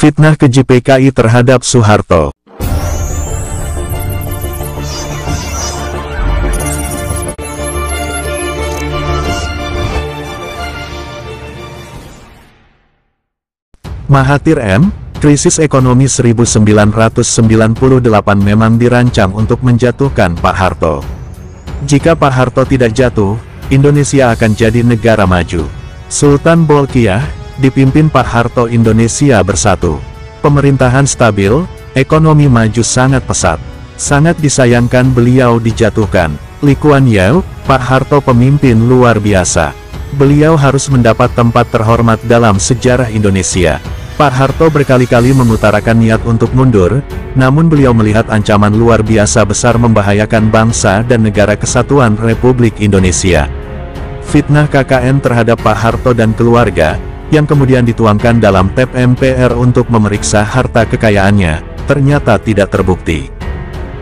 Fitnah keji PKI terhadap Soeharto. Mahathir M., krisis ekonomi 1998 memang dirancang untuk menjatuhkan Pak Harto. Jika Pak Harto tidak jatuh, Indonesia akan jadi negara maju. Sultan Bolkiah, dipimpin Pak Harto Indonesia bersatu. Pemerintahan stabil, ekonomi maju sangat pesat. Sangat disayangkan beliau dijatuhkan. Lee Kuan Yew, Pak Harto pemimpin luar biasa. Beliau harus mendapat tempat terhormat dalam sejarah Indonesia. Pak Harto berkali-kali mengutarakan niat untuk mundur, namun beliau melihat ancaman luar biasa besar membahayakan bangsa dan negara kesatuan Republik Indonesia. Fitnah KKN terhadap Pak Harto dan keluarga, yang kemudian dituangkan dalam TAP MPR untuk memeriksa harta kekayaannya, ternyata tidak terbukti.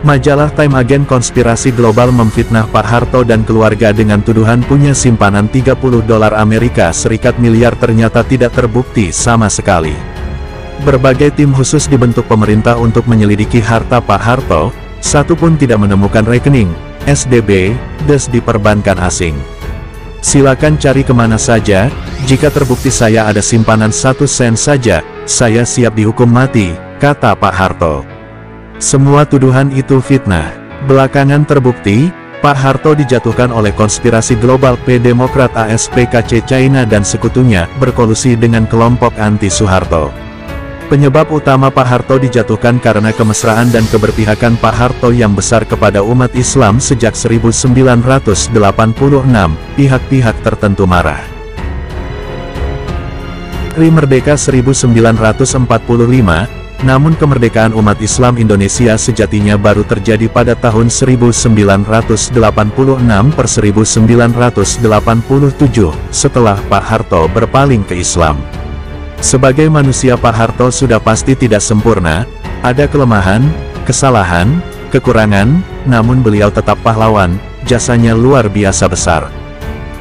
Majalah Time agen konspirasi global memfitnah Pak Harto dan keluarga dengan tuduhan punya simpanan $30 Amerika Serikat miliar ternyata tidak terbukti sama sekali. Berbagai tim khusus dibentuk pemerintah untuk menyelidiki harta Pak Harto, satu pun tidak menemukan rekening SDB, DES di perbankan asing. Silakan cari kemana saja, jika terbukti saya ada simpanan 1 sen saja, saya siap dihukum mati, kata Pak Harto. Semua tuduhan itu fitnah. Belakangan terbukti, Pak Harto dijatuhkan oleh konspirasi global P-Demokrat ASPKC China dan sekutunya, berkolusi dengan kelompok anti-Soeharto. Penyebab utama Pak Harto dijatuhkan karena kemesraan dan keberpihakan Pak Harto yang besar kepada umat Islam sejak 1986, pihak-pihak tertentu marah. Hari Merdeka 1945, namun kemerdekaan umat Islam Indonesia sejatinya baru terjadi pada tahun 1986 per 1987, setelah Pak Harto berpaling ke Islam. Sebagai manusia Pak Harto sudah pasti tidak sempurna, ada kelemahan, kesalahan, kekurangan, namun beliau tetap pahlawan, jasanya luar biasa besar.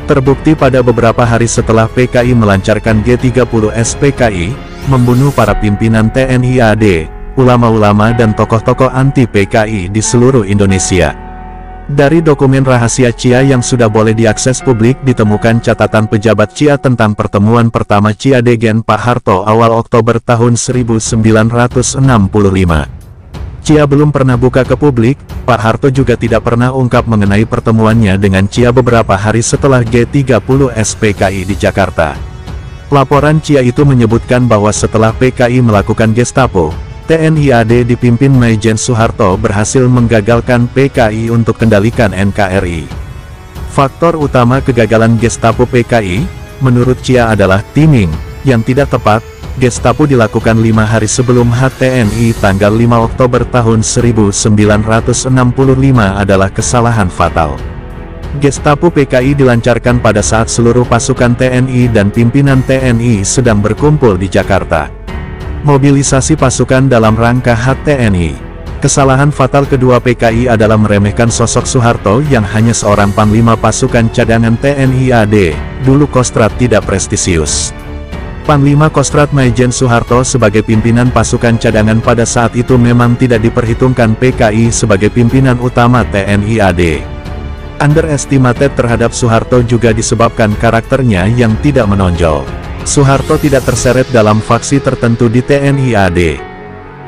Terbukti pada beberapa hari setelah PKI melancarkan G30 SPKI, membunuh para pimpinan TNI AD, ulama-ulama dan tokoh-tokoh anti-PKI di seluruh Indonesia. Dari dokumen rahasia CIA yang sudah boleh diakses publik ditemukan catatan pejabat CIA tentang pertemuan pertama CIA dengan Pak Harto awal Oktober tahun 1965. CIA belum pernah buka ke publik, Pak Harto juga tidak pernah ungkap mengenai pertemuannya dengan CIA beberapa hari setelah G30 SPKI di Jakarta. Laporan CIA itu menyebutkan bahwa setelah PKI melakukan Gestapo, TNI AD dipimpin Maijen Soeharto berhasil menggagalkan PKI untuk kendalikan NKRI. Faktor utama kegagalan Gestapo PKI, menurut CIA adalah timing, yang tidak tepat. Gestapo dilakukan 5 hari sebelum HTNI tanggal 5 Oktober tahun 1965 adalah kesalahan fatal. Gestapo PKI dilancarkan pada saat seluruh pasukan TNI dan pimpinan TNI sedang berkumpul di Jakarta. Mobilisasi pasukan dalam rangka HTNI. Kesalahan fatal kedua PKI adalah meremehkan sosok Soeharto yang hanya seorang panglima pasukan cadangan TNI AD, dulu Kostrad tidak prestisius. Panglima Kostrad Maijen Soeharto sebagai pimpinan pasukan cadangan pada saat itu memang tidak diperhitungkan PKI sebagai pimpinan utama TNI AD. Underestimated terhadap Soeharto juga disebabkan karakternya yang tidak menonjol. Soeharto tidak terseret dalam faksi tertentu di TNI AD.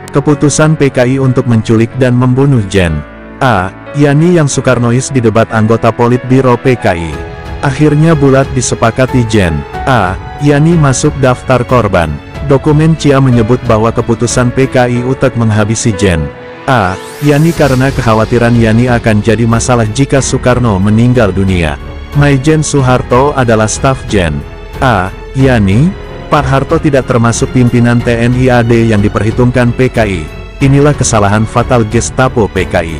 Keputusan PKI untuk menculik dan membunuh Gen. A. Yani yang Soekarnois di debat anggota Politbiro PKI. Akhirnya bulat disepakati Gen. A. Yani masuk daftar korban. Dokumen CIA menyebut bahwa keputusan PKI utek menghabisi Gen. A. Yani karena kekhawatiran Yani akan jadi masalah jika Soekarno meninggal dunia. Maijen Soeharto adalah staf Gen. A. Yani, Pak Harto tidak termasuk pimpinan TNI AD yang diperhitungkan PKI. Inilah kesalahan fatal Gestapo PKI.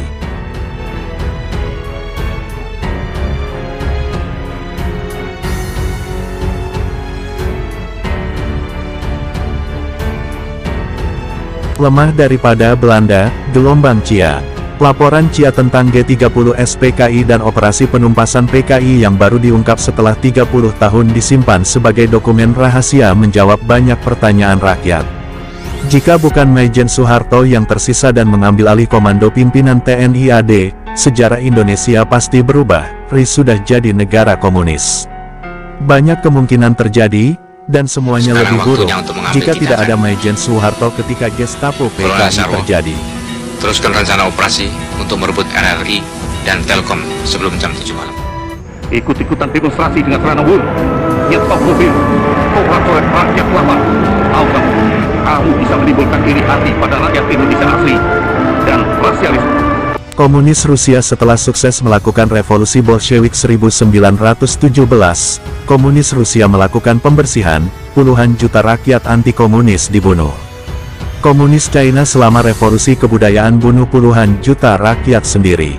Lemah daripada Belanda, gelombang CIA. Laporan CIA tentang G30 SPKI dan operasi penumpasan PKI yang baru diungkap setelah 30 tahun disimpan sebagai dokumen rahasia menjawab banyak pertanyaan rakyat. Jika bukan Maijen Soeharto yang tersisa dan mengambil alih komando pimpinan TNI AD, sejarah Indonesia pasti berubah. RI sudah jadi negara komunis. Banyak kemungkinan terjadi, dan semuanya lebih buruk, jika tidak ada Maijen Soeharto ketika Gestapo PKI terjadi. Teruskan rencana operasi untuk merebut RRI dan Telkom sebelum jam 7 malam. Ikut-ikutan demonstrasi dengan celana wul, nyetop mobil, coret-coret rakyat lamar. Tahu kamu bisa menimbulkan iri hati pada rakyat Indonesia asli dan rasialisme. Komunis Rusia setelah sukses melakukan revolusi Bolshevik 1917, komunis Rusia melakukan pembersihan, puluhan juta rakyat anti-komunis dibunuh. Komunis China selama revolusi kebudayaan bunuh puluhan juta rakyat sendiri.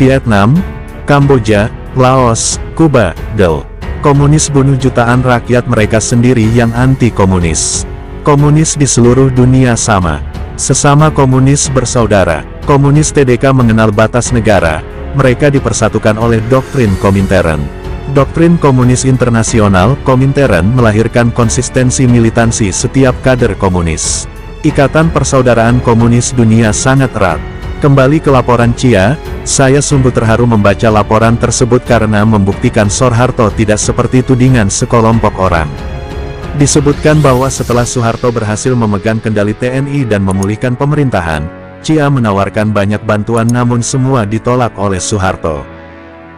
Vietnam, Kamboja, Laos, Kuba, Del. Komunis bunuh jutaan rakyat mereka sendiri yang anti-komunis. Komunis di seluruh dunia sama. Sesama komunis bersaudara. Komunis TDK mengenal batas negara. Mereka dipersatukan oleh doktrin Komintern. Doktrin Komunis Internasional, Komintern melahirkan konsistensi militansi setiap kader komunis. Ikatan persaudaraan komunis dunia sangat erat. Kembali ke laporan Cia, saya sungguh terharu membaca laporan tersebut karena membuktikan Soeharto tidak seperti tudingan sekelompok orang. Disebutkan bahwa setelah Soeharto berhasil memegang kendali TNI dan memulihkan pemerintahan, Cia menawarkan banyak bantuan namun semua ditolak oleh Soeharto.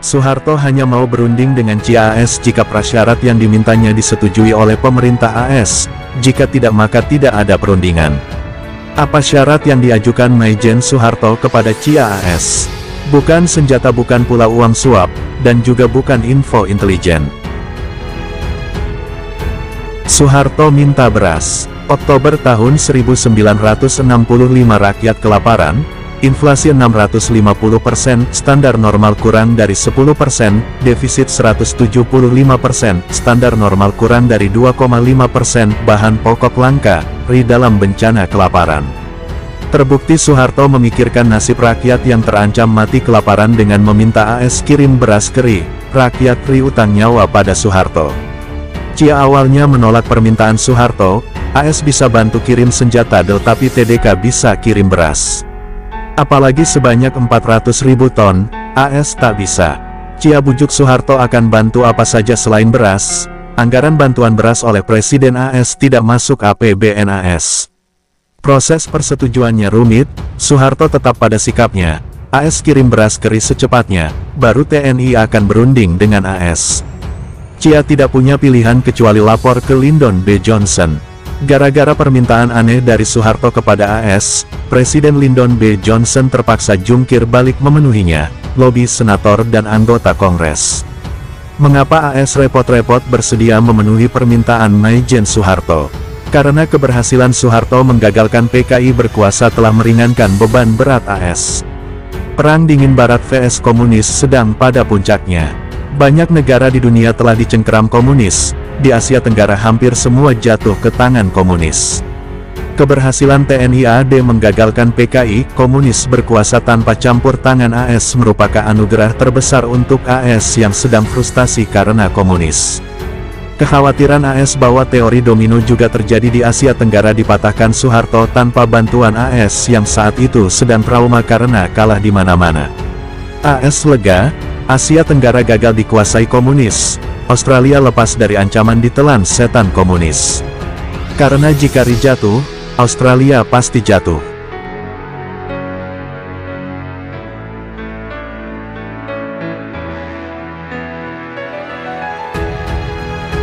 Soeharto hanya mau berunding dengan Cia AS jika prasyarat yang dimintanya disetujui oleh pemerintah AS, jika tidak maka tidak ada perundingan. Apa syarat yang diajukan Maijen Soeharto kepada Cia AS? Bukan senjata, bukan pula uang suap, dan juga bukan info intelijen. Soeharto minta beras. Oktober tahun 1965 rakyat kelaparan, inflasi 650%, standar normal kurang dari 10%, defisit 175%, standar normal kurang dari 2,5%, bahan pokok langka, RI dalam bencana kelaparan. Terbukti Soeharto memikirkan nasib rakyat yang terancam mati kelaparan dengan meminta AS kirim beras ke RI. Rakyat RI utang nyawa pada Soeharto. Cia awalnya menolak permintaan Soeharto, AS bisa bantu kirim senjata tapi TDK bisa kirim beras. Apalagi sebanyak 400.000 ton, AS tak bisa. Cia bujuk Soeharto akan bantu apa saja selain beras. Anggaran bantuan beras oleh Presiden AS tidak masuk APBN AS. Proses persetujuannya rumit, Soeharto tetap pada sikapnya. AS kirim beras ke RI secepatnya, baru TNI akan berunding dengan AS. Cia tidak punya pilihan kecuali lapor ke Lyndon B. Johnson. Gara-gara permintaan aneh dari Soeharto kepada AS, Presiden Lyndon B. Johnson terpaksa jungkir balik memenuhinya, lobi senator dan anggota Kongres. Mengapa AS repot-repot bersedia memenuhi permintaan Maijen Soeharto? Karena keberhasilan Soeharto menggagalkan PKI berkuasa telah meringankan beban berat AS. Perang dingin Barat vs Komunis sedang pada puncaknya. Banyak negara di dunia telah dicengkeram komunis, di Asia Tenggara hampir semua jatuh ke tangan komunis. Keberhasilan TNI AD menggagalkan PKI, komunis berkuasa tanpa campur tangan AS merupakan anugerah terbesar untuk AS yang sedang frustasi karena komunis. Kekhawatiran AS bahwa teori domino juga terjadi di Asia Tenggara dipatahkan Soeharto tanpa bantuan AS yang saat itu sedang trauma karena kalah di mana-mana. AS lega, Asia Tenggara gagal dikuasai komunis, Australia lepas dari ancaman ditelan setan komunis. Karena jika RI jatuh, Australia pasti jatuh.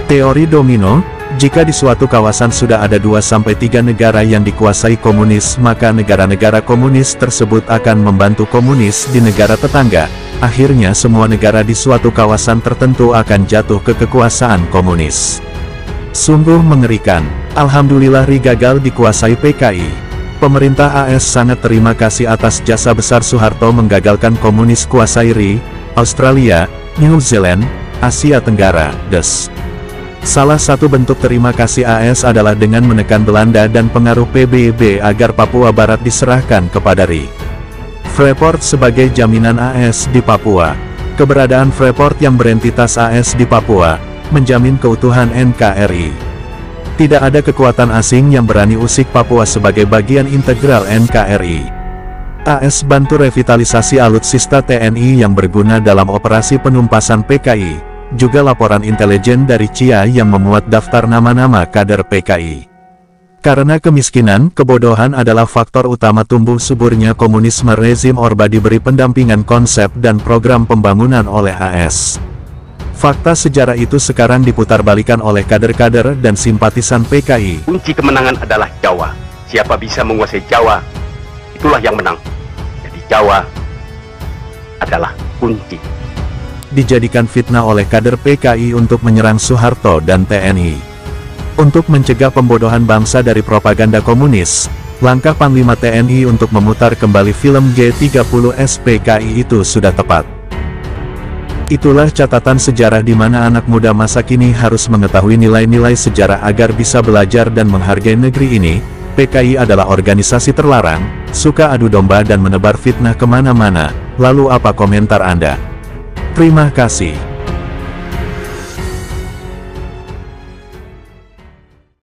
Teori domino, jika di suatu kawasan sudah ada 2-3 negara yang dikuasai komunis, maka negara-negara komunis tersebut akan membantu komunis di negara tetangga. Akhirnya semua negara di suatu kawasan tertentu akan jatuh ke kekuasaan komunis. Sungguh mengerikan. Alhamdulillah RI gagal dikuasai PKI. Pemerintah AS sangat terima kasih atas jasa besar Soeharto menggagalkan komunis kuasai RI, Australia, New Zealand, Asia Tenggara, des. Salah satu bentuk terima kasih AS adalah dengan menekan Belanda dan pengaruh PBB agar Papua Barat diserahkan kepada RI. Freeport sebagai jaminan AS di Papua. Keberadaan Freeport yang berentitas AS di Papua, menjamin keutuhan NKRI. Tidak ada kekuatan asing yang berani usik Papua sebagai bagian integral NKRI. AS bantu revitalisasi alutsista TNI yang berguna dalam operasi penumpasan PKI, juga laporan intelijen dari CIA yang memuat daftar nama-nama kader PKI. Karena kemiskinan, kebodohan adalah faktor utama tumbuh suburnya komunisme, rezim Orba diberi pendampingan konsep dan program pembangunan oleh AS. Fakta sejarah itu sekarang diputarbalikan oleh kader-kader dan simpatisan PKI. Kunci kemenangan adalah Jawa. Siapa bisa menguasai Jawa, itulah yang menang. Jadi Jawa adalah kunci. Dijadikan fitnah oleh kader PKI untuk menyerang Soeharto dan TNI. Untuk mencegah pembodohan bangsa dari propaganda komunis, langkah Panglima TNI untuk memutar kembali film G30 SPKI itu sudah tepat. Itulah catatan sejarah di mana anak muda masa kini harus mengetahui nilai-nilai sejarah agar bisa belajar dan menghargai negeri ini. PKI adalah organisasi terlarang, suka adu domba dan menebar fitnah kemana-mana. Lalu apa komentar Anda? Terima kasih.